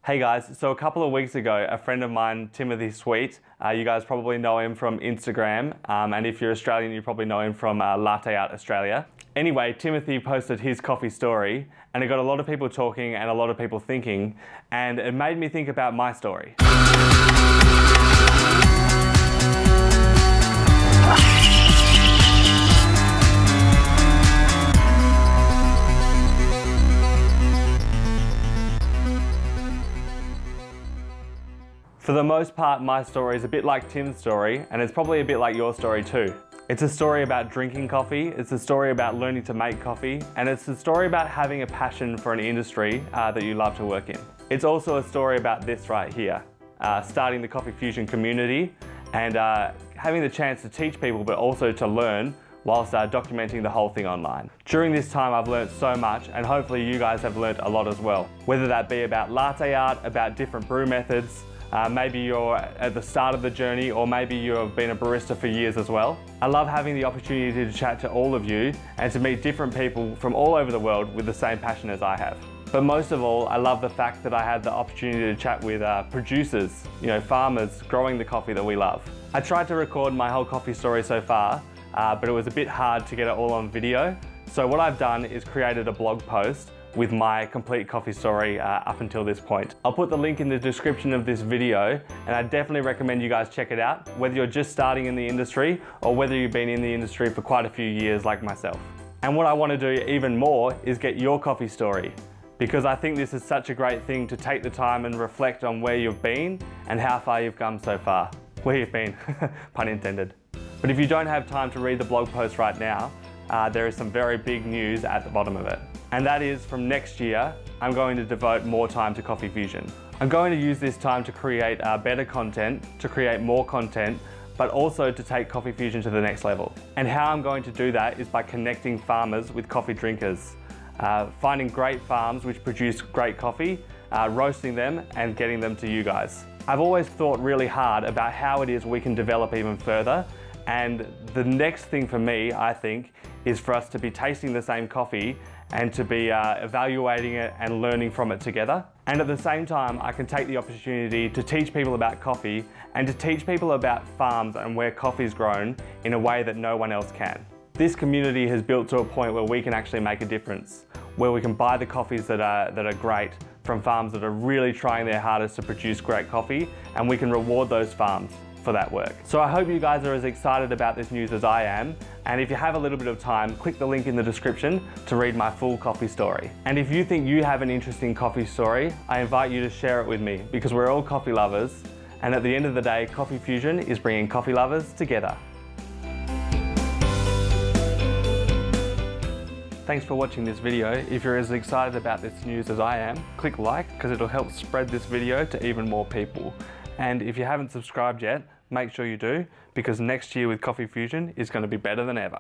Hey guys, so a couple of weeks ago, a friend of mine, Timothy Sweet, you guys probably know him from Instagram, and if you're Australian, you probably know him from Latte Art Australia. Anyway, Timothy posted his coffee story, and it got a lot of people talking and a lot of people thinking, and it made me think about my story. For the most part, my story is a bit like Tim's story, and it's probably a bit like your story too. It's a story about drinking coffee, it's a story about learning to make coffee, and it's a story about having a passion for an industry that you love to work in. It's also a story about this right here, starting the Coffeefusion community and having the chance to teach people but also to learn whilst documenting the whole thing online. During this time I've learned so much, and hopefully you guys have learned a lot as well. Whether that be about latte art, about different brew methods, maybe you're at the start of the journey, or maybe you've been a barista for years as well. I love having the opportunity to chat to all of you and to meet different people from all over the world with the same passion as I have. But most of all, I love the fact that I had the opportunity to chat with producers, farmers growing the coffee that we love. I tried to record my whole coffee story so far, but it was a bit hard to get it all on video. So what I've done is created a blog post with my complete coffee story up until this point. I'll put the link in the description of this video, and I definitely recommend you guys check it out, whether you're just starting in the industry or whether you've been in the industry for quite a few years like myself. And what I want to do even more is get your coffee story, because I think this is such a great thing to take the time and reflect on where you've been and how far you've come so far. Where you've been, pun intended. But if you don't have time to read the blog post right now, there is some very big news at the bottom of it. And that is, from next year, I'm going to devote more time to Coffeefusion. I'm going to use this time to create better content, to create more content, but also to take Coffeefusion to the next level. And how I'm going to do that is by connecting farmers with coffee drinkers, finding great farms which produce great coffee, roasting them and getting them to you guys. I've always thought really hard about how it is we can develop even further, and the next thing for me, I think, is for us to be tasting the same coffee and to be evaluating it and learning from it together. And at the same time, I can take the opportunity to teach people about coffee and to teach people about farms and where coffee is grown in a way that no one else can. This community has built to a point where we can actually make a difference, where we can buy the coffees that are great from farms that are really trying their hardest to produce great coffee, and we can reward those farms for that work. So I hope you guys are as excited about this news as I am, and if you have a little bit of time, click the link in the description to read my full coffee story. And if you think you have an interesting coffee story, I invite you to share it with me, because we're all coffee lovers, and at the end of the day, Coffeefusion is bringing coffee lovers together. Thanks for watching this video. If you're as excited about this news as I am, click like, because it'll help spread this video to even more people. And if you haven't subscribed yet, make sure you do, because next year with Coffeefusion is going to be better than ever.